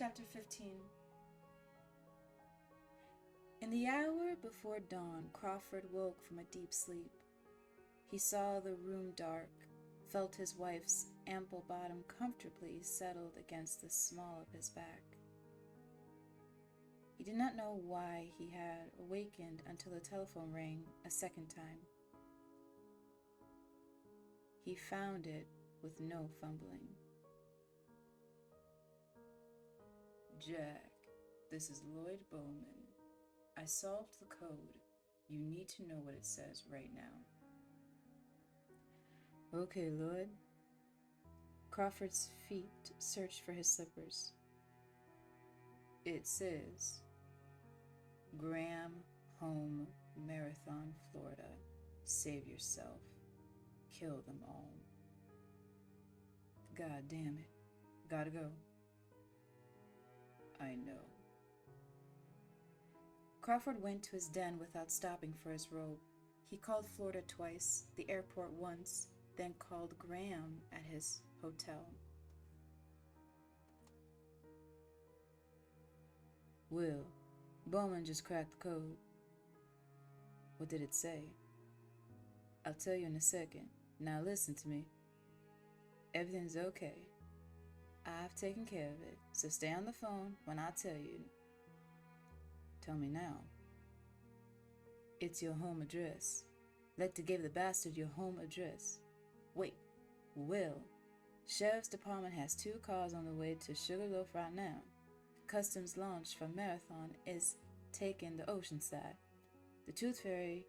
Chapter 15. In the hour before dawn, Crawford woke from a deep sleep. He saw the room dark, felt his wife's ample bottom comfortably settled against the small of his back. He did not know why he had awakened until the telephone rang a second time. He found it with no fumbling. Jack, this is 𝘈𝘁𝘁𝘵𝘗. I solved the code. You need to know what it says right now. Okay, Lloyd. Crawford's feet searched for his slippers. It says, Graham Home Marathon, Florida. Save yourself. Kill them all. God damn it. Gotta go. I know. Crawford went to his den without stopping for his robe. He called Florida twice, the airport once, then called Graham at his hotel. Will, Bowman just cracked the code. What did it say? I'll tell you in a second. Now listen to me. Everything's okay. I've taken care of it, so stay on the phone when I tell you. Tell me now. It's your home address. Lecter gave the bastard your home address. Wait, Will, Sheriff's Department has 2 cars on the way to Sugarloaf right now. Customs launch from Marathon is taking the ocean side. The Tooth Fairy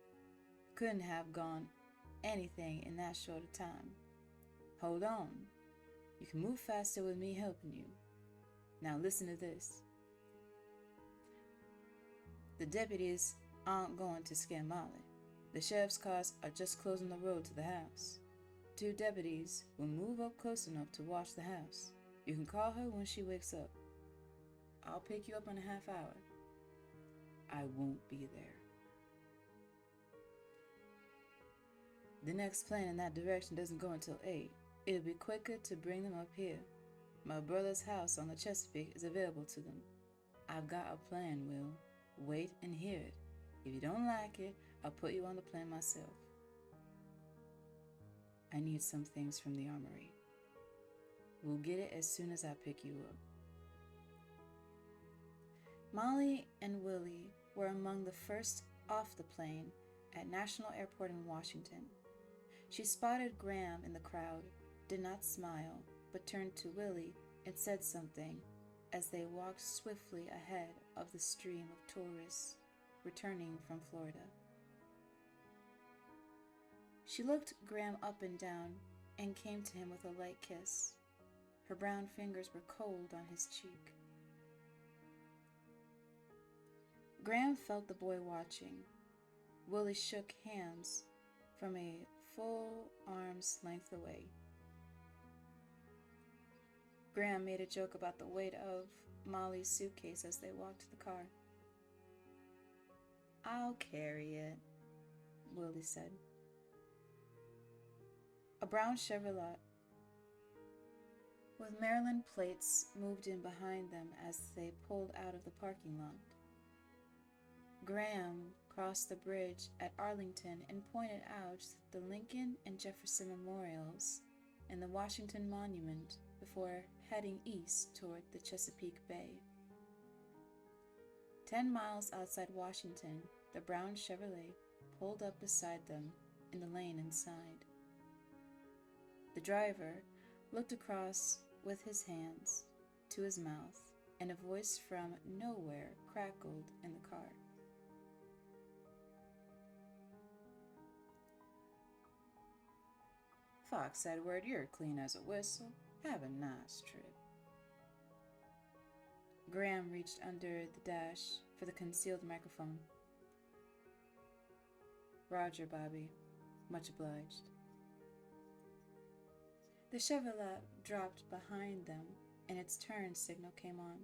couldn't have gone anything in that short a time. Hold on. You can move faster with me helping you. Now listen to this. The deputies aren't going to scare Molly. The sheriff's cars are just closing the road to the house. 2 deputies will move up close enough to watch the house. You can call her when she wakes up. I'll pick you up in a half hour. I won't be there. The next plane in that direction doesn't go until 8. It'll be quicker to bring them up here. My brother's house on the Chesapeake is available to them. I've got a plan, Will. Wait and hear it. If you don't like it, I'll put you on the plane myself. I need some things from the armory. We'll get it as soon as I pick you up. Molly and Willie were among the first off the plane at National Airport in Washington. She spotted Graham in the crowd, did not smile, but turned to Willie and said something as they walked swiftly ahead of the stream of tourists returning from Florida. She looked Graham up and down and came to him with a light kiss. Her brown fingers were cold on his cheek. Graham felt the boy watching. Willie shook hands from a full arm's length away. Graham made a joke about the weight of Molly's suitcase as they walked to the car. I'll carry it, Willie said. A brown Chevrolet with Maryland plates moved in behind them as they pulled out of the parking lot. Graham crossed the bridge at Arlington and pointed out the Lincoln and Jefferson memorials and the Washington Monument before heading east toward the Chesapeake Bay. 10 miles outside Washington, the brown Chevrolet pulled up beside them in the lane inside. The driver looked across with his hands to his mouth, and a voice from nowhere crackled in the car. Fox Edward, you're clean as a whistle. Have a nice trip. Graham reached under the dash for the concealed microphone. Roger, Bobby. Much obliged. The Chevrolet dropped behind them, and its turn signal came on.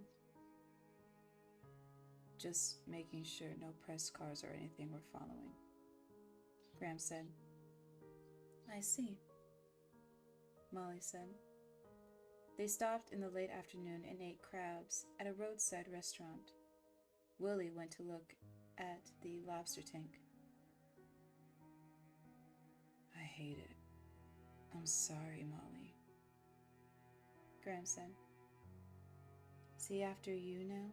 Just making sure no press cars or anything were following, Graham said. I see, Molly said. They stopped in the late afternoon and ate crabs at a roadside restaurant. Willie went to look at the lobster tank. I hate it. I'm sorry, Molly, Graham said. Is he after you now?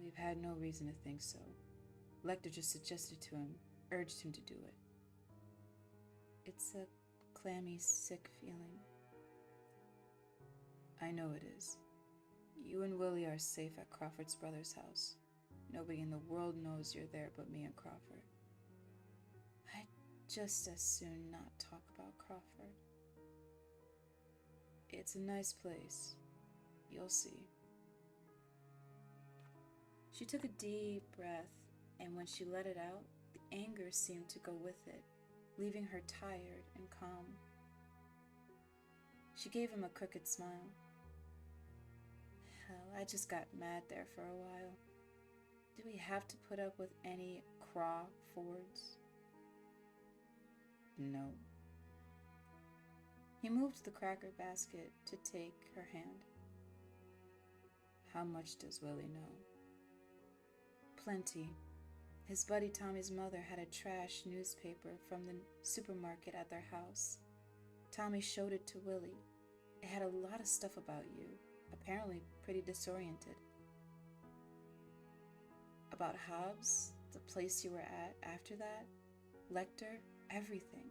We've had no reason to think so. Lecter just suggested to him, urged him to do it. It's a clammy, sick feeling. I know it is. You and Willie are safe at Crawford's brother's house. Nobody in the world knows you're there but me and Crawford. I'd just as soon not talk about Crawford. It's a nice place. You'll see. She took a deep breath, and when she let it out, the anger seemed to go with it, leaving her tired and calm. She gave him a crooked smile. Hell, I just got mad there for a while. Do we have to put up with any Crawfords? No. He moved the cracker basket to take her hand. How much does Willie know? Plenty. His buddy Tommy's mother had a trash newspaper from the supermarket at their house. Tommy showed it to Willie. It had a lot of stuff about you, apparently pretty disoriented. About Hobbs, the place you were at after that, Lecter, everything.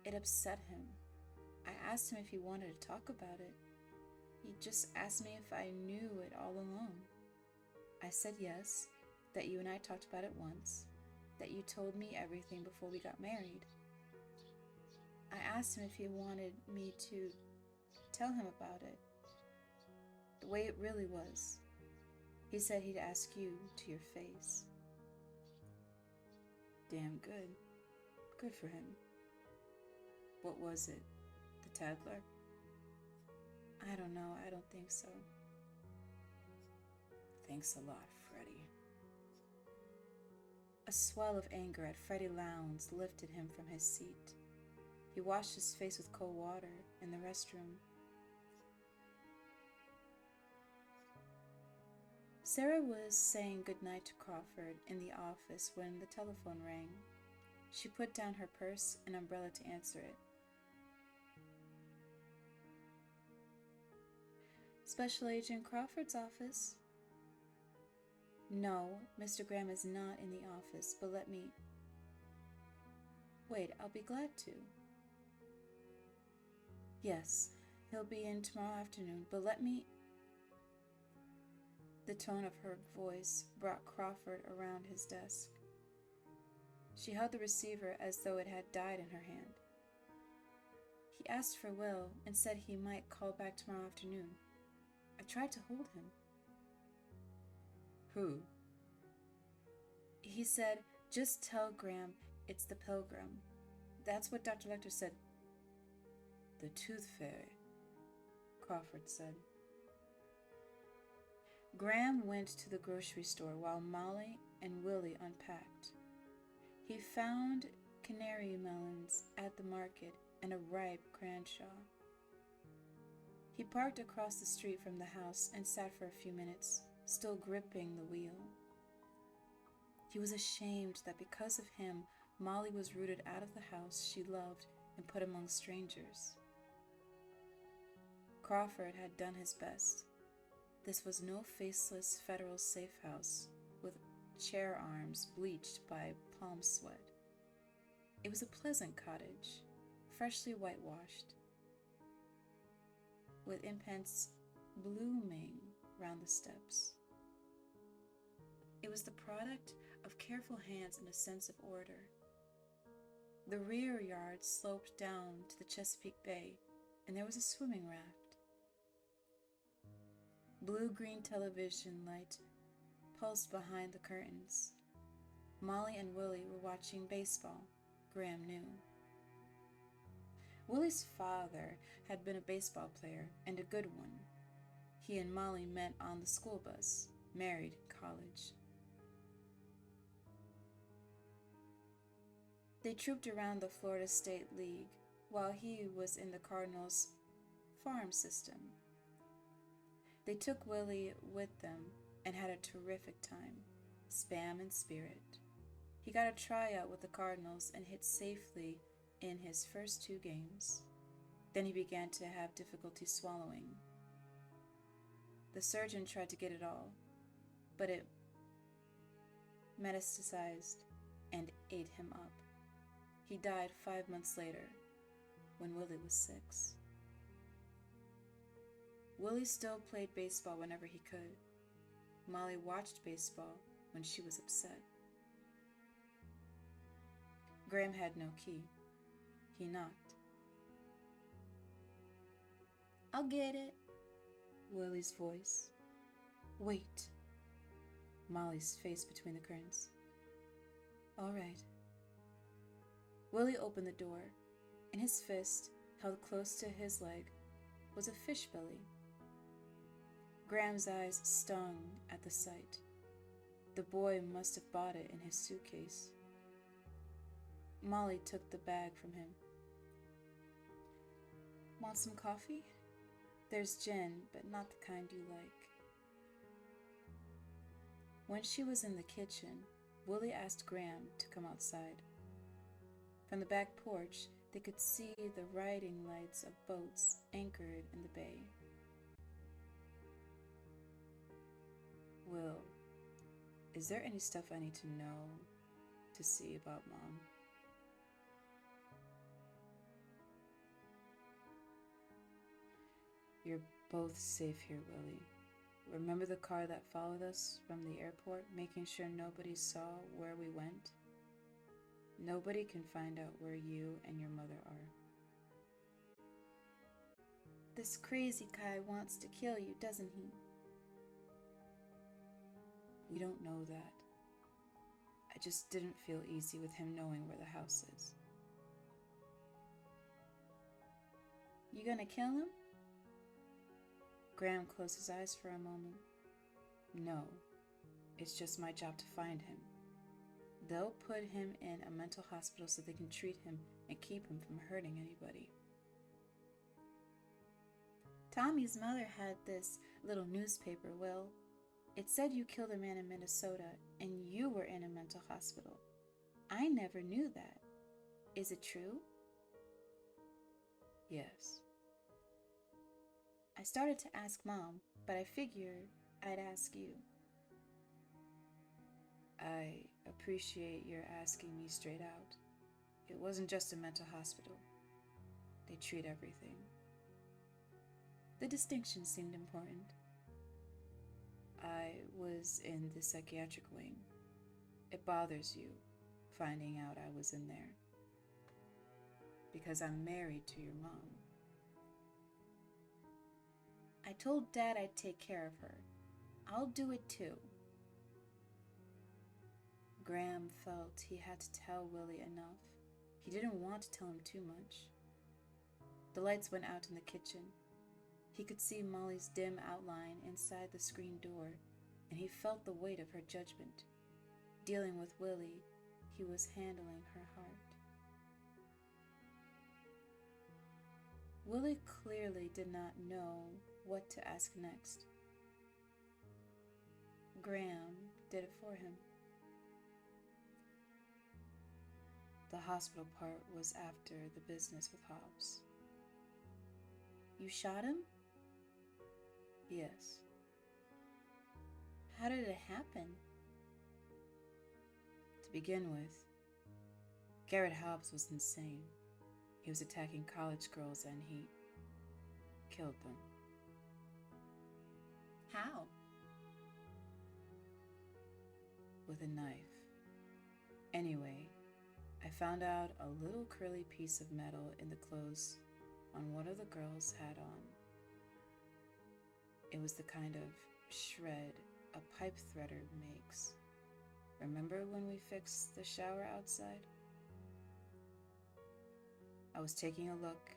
It upset him. I asked him if he wanted to talk about it. He just asked me if I knew it all along. I said yes, that you and I talked about it once, that you told me everything before we got married. I asked him if he wanted me to tell him about it, the way it really was. He said he'd ask you to your face. Damn good. Good for him. What was it? The Tabler? I don't know. I don't think so. Thanks a lot, Freddie. A swell of anger at Freddie Lowndes lifted him from his seat. He washed his face with cold water in the restroom. Sarah was saying goodnight to Crawford in the office when the telephone rang. She put down her purse and umbrella to answer it. Special Agent Crawford's office? No, Mr. Graham is not in the office, but let me... Wait, I'll be glad to. Yes, he'll be in tomorrow afternoon, but let me... The tone of her voice brought Crawford around his desk. She held the receiver as though it had died in her hand. He asked for Will and said he might call back tomorrow afternoon. I tried to hold him. Who? He said, just tell Graham it's the Pilgrim. That's what Dr. Lecter said. The Tooth Fairy, Crawford said. Graham went to the grocery store while Molly and Willie unpacked. He found canary melons at the market and a ripe cranshaw. He parked across the street from the house and sat for a few minutes, still gripping the wheel. He was ashamed that because of him, Molly was rooted out of the house she loved and put among strangers. Crawford had done his best. This was no faceless federal safe house with chair arms bleached by palm sweat. It was a pleasant cottage, freshly whitewashed, with impens blooming round the steps. It was the product of careful hands and a sense of order. The rear yard sloped down to the Chesapeake Bay, and there was a swimming raft. Blue-green television light pulsed behind the curtains. Molly and Willie were watching baseball, Graham knew. Willie's father had been a baseball player, and a good one. He and Molly met on the school bus, married in college. They trooped around the Florida State League, while he was in the Cardinals' farm system. They took Willie with them and had a terrific time, spam and spirit. He got a tryout with the Cardinals and hit safely in his first 2 games. Then he began to have difficulty swallowing. The surgeon tried to get it all, but it metastasized and ate him up. He died 5 months later, when Willie was 6. Willie still played baseball whenever he could. Molly watched baseball when she was upset. Graham had no key. He knocked. "I'll get it," Willie's voice. "Wait." Molly's face between the curtains. "All right." Willie opened the door. In his fist, held close to his leg, was a fish belly. Graham's eyes stung at the sight. The boy must have bought it in his suitcase. Molly took the bag from him. "Want some coffee? There's gin, but not the kind you like." When she was in the kitchen, Willie asked Graham to come outside. From the back porch, they could see the riding lights of boats anchored in the bay. "Will, is there any stuff I need to know to see about Mom?" "You're both safe here, Willie. Remember the car that followed us from the airport, making sure nobody saw where we went? Nobody can find out where you and your mother are." "This crazy guy wants to kill you, doesn't he?" "We don't know that. I just didn't feel easy with him knowing where the house is." "You gonna kill him?" Graham closed his eyes for a moment. "No, it's just my job to find him. They'll put him in a mental hospital so they can treat him and keep him from hurting anybody." "Tommy's mother had this little newspaper, Will. It said you killed a man in Minnesota and you were in a mental hospital. I never knew that. Is it true?" "Yes." "I started to ask Mom, but I figured I'd ask you." "I appreciate your asking me straight out. It wasn't just a mental hospital. They treat everything." The distinction seemed important. "I was in the psychiatric wing. It bothers you, finding out I was in there. Because I'm married to your mom." "I told Dad I'd take care of her. I'll do it too." Graham felt he had to tell Willie enough. He didn't want to tell him too much. The lights went out in the kitchen. He could see Molly's dim outline inside the screen door, and he felt the weight of her judgment. Dealing with Willie, he was handling her heart. Willie clearly did not know what to ask next. Graham did it for him. The hospital part was after the business with Hobbs. "You shot him?" "Yes." "How did it happen?" To begin with, Garrett Hobbs was insane. He was attacking college girls and he killed them. "How?" "With a knife. Anyway, I found out a little curly piece of metal in the clothes on one of the girls had on. It was the kind of shred a pipe threader makes. Remember when we fixed the shower outside? I was taking a look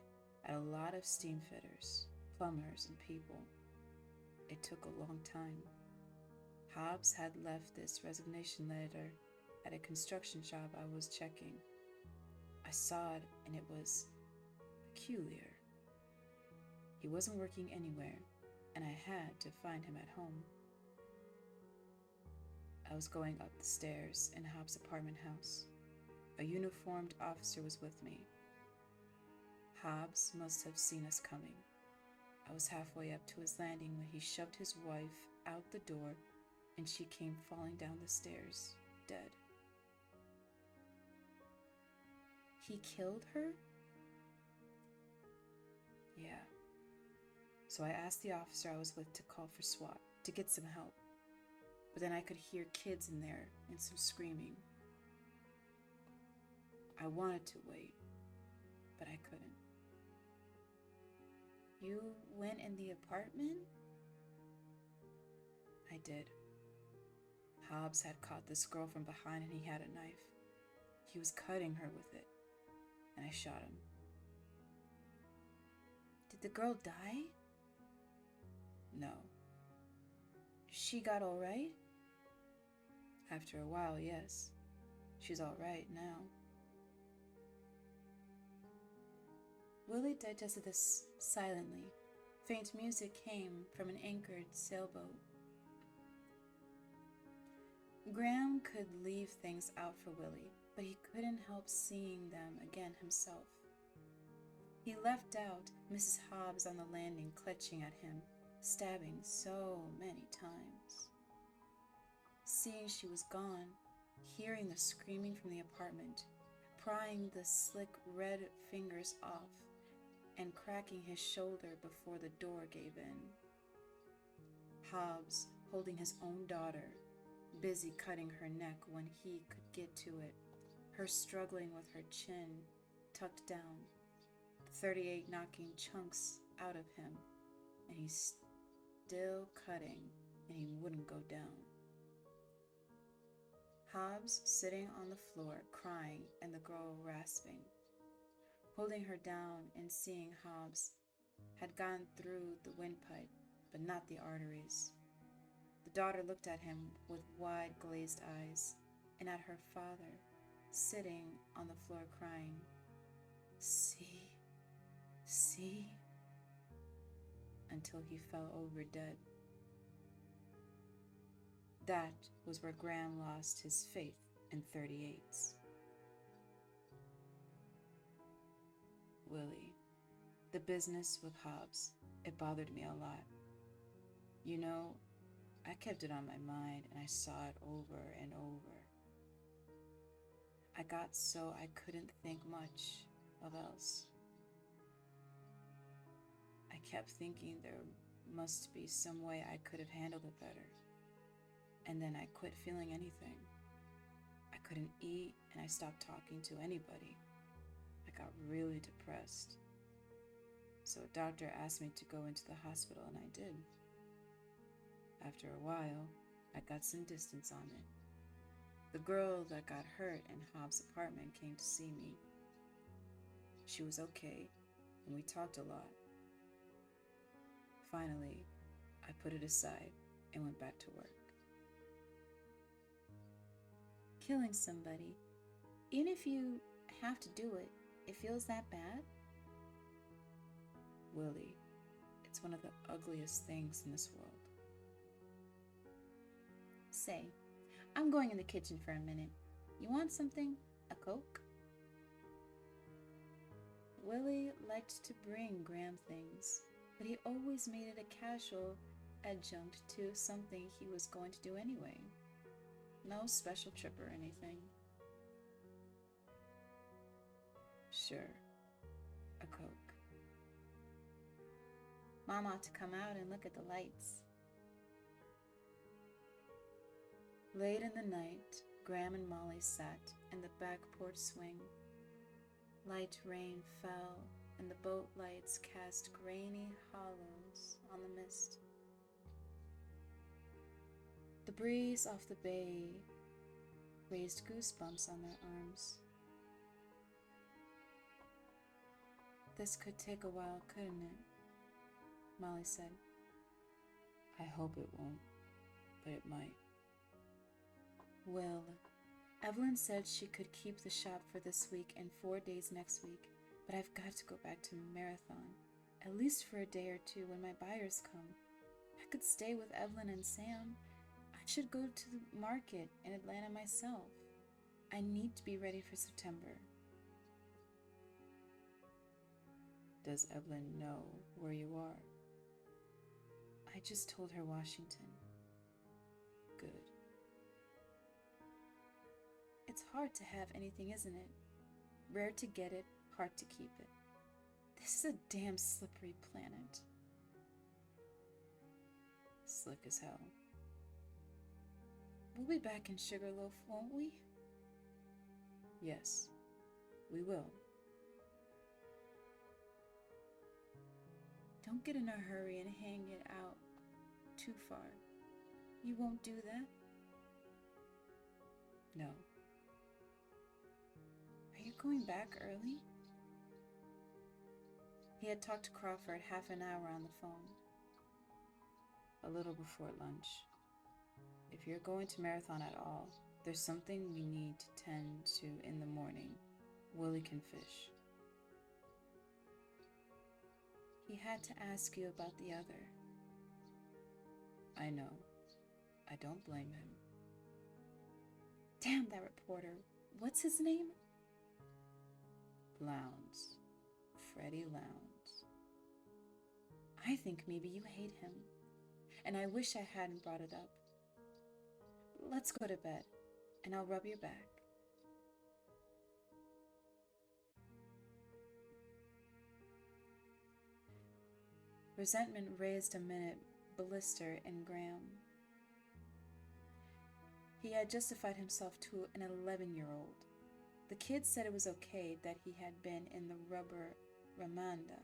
at a lot of steam fitters, plumbers, and people. It took a long time. Hobbs had left this resignation letter at a construction job I was checking. I saw it and it was peculiar. He wasn't working anywhere, and I had to find him at home. I was going up the stairs in Hobbs' apartment house. A uniformed officer was with me. Hobbs must have seen us coming. I was halfway up to his landing when he shoved his wife out the door, and she came falling down the stairs, dead. He killed her? Yeah. So I asked the officer I was with to call for SWAT to get some help. But then I could hear kids in there and some screaming. I wanted to wait, but I couldn't. You went in the apartment? I did. Hobbs had caught this girl from behind and he had a knife. He was cutting her with it, and I shot him. Did the girl die? No. She got all right? After a while, yes. She's all right now. Willie digested this silently. Faint music came from an anchored sailboat. Graham could leave things out for Willie, but he couldn't help seeing them again himself. He left out Mrs. Hobbs on the landing clutching at him, stabbing so many times. Seeing she was gone, hearing the screaming from the apartment, prying the slick red fingers off, and cracking his shoulder before the door gave in. Hobbs holding his own daughter, busy cutting her neck when he could get to it, her struggling with her chin tucked down, the .38 knocking chunks out of him, and he's still cutting, and he wouldn't go down. Hobbs sitting on the floor crying and the girl rasping, holding her down and seeing Hobbs had gone through the windpipe, but not the arteries. The daughter looked at him with wide glazed eyes and at her father sitting on the floor crying, "See, see," until he fell over dead. That was where Graham lost his faith in .38s. Willie, the business with Hobbs, it bothered me a lot. You know, I kept it on my mind and I saw it over and over. I got so I couldn't think much of else. I kept thinking there must be some way I could have handled it better. And then I quit feeling anything. I couldn't eat and I stopped talking to anybody. I got really depressed. So a doctor asked me to go into the hospital and I did. After a while, I got some distance on it. The girl that got hurt in Hobbs' apartment came to see me. She was okay, and we talked a lot. Finally, I put it aside and went back to work. Killing somebody, even if you have to do it, it feels that bad? Willie, it's one of the ugliest things in this world. Say, I'm going in the kitchen for a minute. You want something? A Coke? Willie liked to bring Graham things, but he always made it a casual adjunct to something he was going to do anyway. No special trip or anything. Sure, a Coke. Mom ought to come out and look at the lights. Late in the night, Graham and Molly sat in the back porch swing. Light rain fell, and the boat lights cast grainy hollows on the mist. The breeze off the bay raised goosebumps on their arms. This could take a while, couldn't it? Molly said. I hope it won't, but it might. Well, Evelyn said she could keep the shop for this week and 4 days next week, but I've got to go back to Marathon, at least for a day or two when my buyers come. I could stay with Evelyn and Sam. I should go to the market in Atlanta myself. I need to be ready for September. Does Evelyn know where you are? I just told her Washington. Good. It's hard to have anything, isn't it? Rare to get it, hard to keep it. This is a damn slippery planet. Slick as hell. We'll be back in Sugarloaf, won't we? Yes, we will. Don't get in a hurry and hang it out too far. You won't do that? No. Are you going back early? He had talked to Crawford half an hour on the phone. A little before lunch. If you're going to Marathon at all, there's something we need to tend to in the morning. Willie can fish. He had to ask you about the other. I know. I don't blame him. Damn that reporter. What's his name? Lowndes. Freddie Lowndes. I think maybe you hate him. And I wish I hadn't brought it up. Let's go to bed, and I'll rub your back. Resentment raised a minute blister in Graham. He had justified himself to an 11-year-old. The kid said it was okay that he had been in the rubber Ramanda.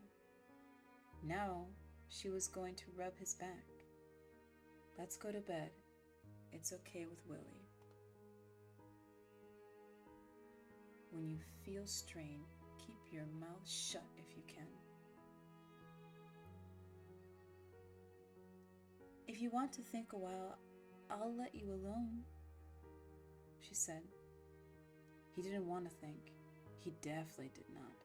Now she was going to rub his back. Let's go to bed. It's okay with Willie. When you feel strain, keep your mouth shut if you can. If you want to think a while, I'll let you alone, she said. He didn't want to think. He definitely did not.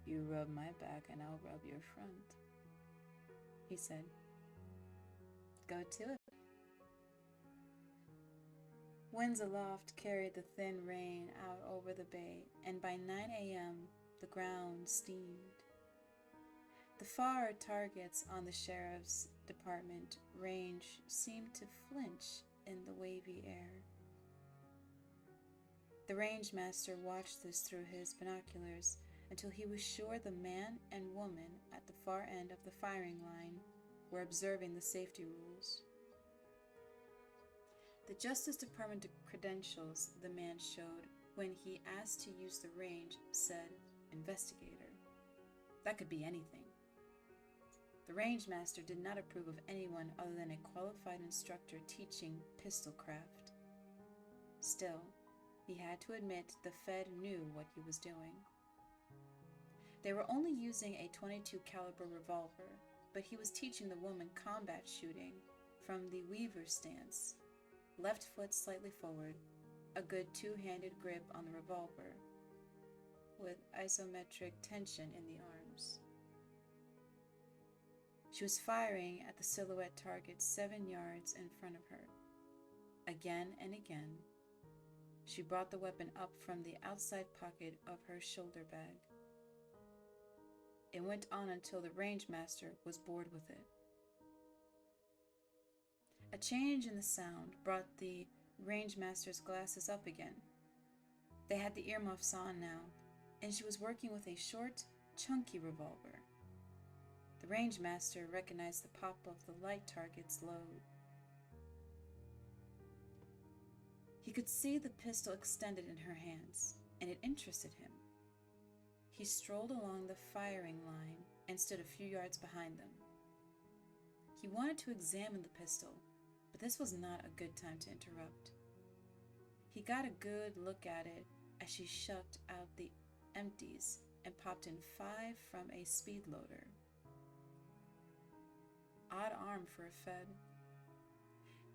You rub my back and I'll rub your front, he said. Go to it. Winds aloft carried the thin rain out over the bay, and by 9 a.m. the ground steamed. The far targets on the sheriff's department range seemed to flinch in the wavy air. The range master watched this through his binoculars until he was sure the man and woman at the far end of the firing line were observing the safety rules. The Justice Department credentials the man showed when he asked to use the range said investigator. That could be anything. The range master did not approve of anyone other than a qualified instructor teaching pistol craft. Still, he had to admit the Fed knew what he was doing. They were only using a .22 caliber revolver, but he was teaching the woman combat shooting from the Weaver stance, left foot slightly forward, a good two-handed grip on the revolver, with isometric tension in the arms. She was firing at the silhouette target 7 yards in front of her. Again and again, she brought the weapon up from the outside pocket of her shoulder bag. It went on until the range master was bored with it. A change in the sound brought the range master's glasses up again. They had the earmuffs on now, and she was working with a short, chunky revolver. The range master recognized the pop of the light target's load. He could see the pistol extended in her hands, and it interested him. He strolled along the firing line and stood a few yards behind them. He wanted to examine the pistol, but this was not a good time to interrupt. He got a good look at it as she shucked out the empties and popped in 5 from a speed loader. Odd arm for a Fed.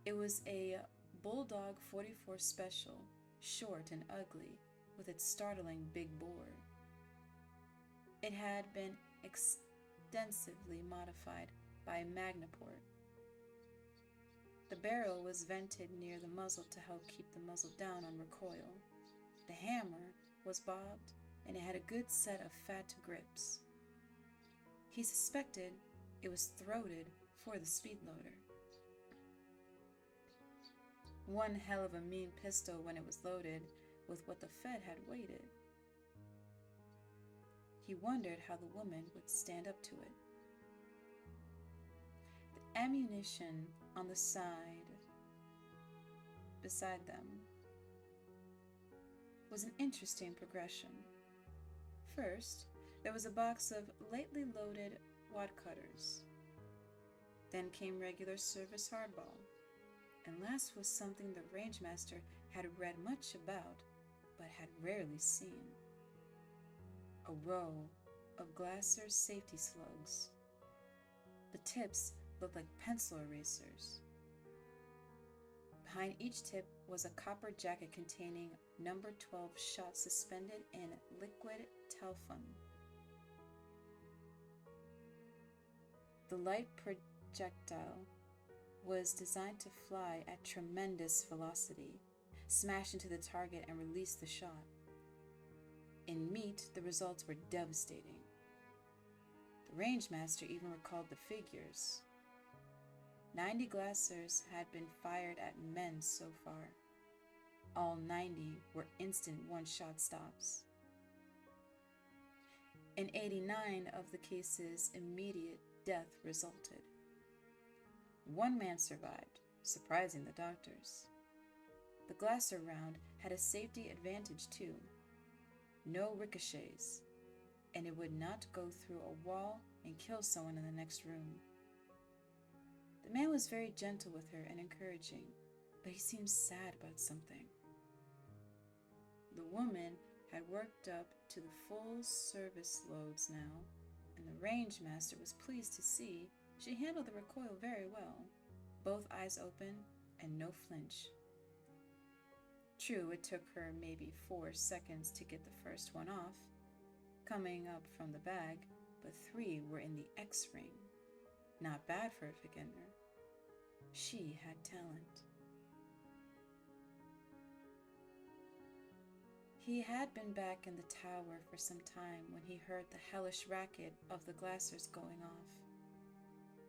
It was a Bulldog 44 Special short and ugly, with its startling big bore. It had been extensively modified by Magnaport. The barrel was vented near the muzzle to help keep the muzzle down on recoil. The hammer was bobbed, and it had a good set of fat grips. He suspected it was throated for the speed loader. One hell of a mean pistol when it was loaded with what the Fed had weighted. He wondered how the woman would stand up to it. The ammunition on the side beside them was an interesting progression. First, there was a box of lately loaded wad cutters. Then came regular service hardball. And last was something the rangemaster had read much about, but had rarely seen. A row of 𝘋𝘻𝘸𝘲 safety slugs. The tips looked like pencil erasers. Behind each tip was a copper jacket containing number 12 shots suspended in liquid talcum. The light projectile was designed to fly at tremendous velocity, smash into the target, and release the shot. In meat, the results were devastating. The rangemaster even recalled the figures. 90 𝘋𝘻𝘸𝘲 had been fired at men so far. All 90 were instant one-shot stops. In 89 of the cases, immediate death resulted. One man survived, surprising the doctors. The 𝘋𝘻𝘸𝘲 round had a safety advantage too. No ricochets, and it would not go through a wall and kill someone in the next room. The man was very gentle with her and encouraging, but he seemed sad about something. The woman had worked up to the full service loads now, and the rangemaster was pleased to see she handled the recoil very well, both eyes open and no flinch. True, it took her maybe 4 seconds to get the first one off, coming up from the bag, but 3 were in the X-ring. Not bad for a beginner. She had talent. He had been back in the tower for some time when he heard the hellish racket of the 𝘋𝘻𝘸𝘲 going off.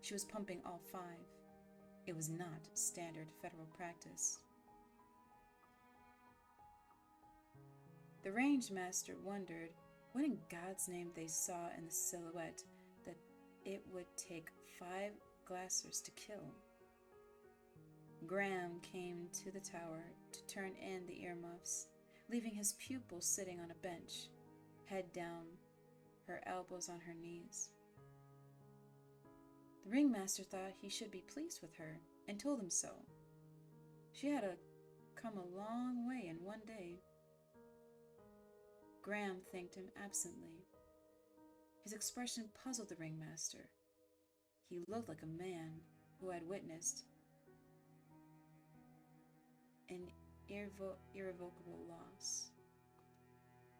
She was pumping all 5. It was not standard federal practice. The rangemaster wondered what in God's name they saw in the silhouette that it would take 5 𝘋𝘻𝘸𝘲 to kill. Graham came to the tower to turn in the earmuffs, leaving his pupil sitting on a bench, head down, her elbows on her knees. The ringmaster thought he should be pleased with her and told him so. She had come a long way in one day. Graham thanked him absently. His expression puzzled the ringmaster. He looked like a man who had witnessed an irrevocable loss.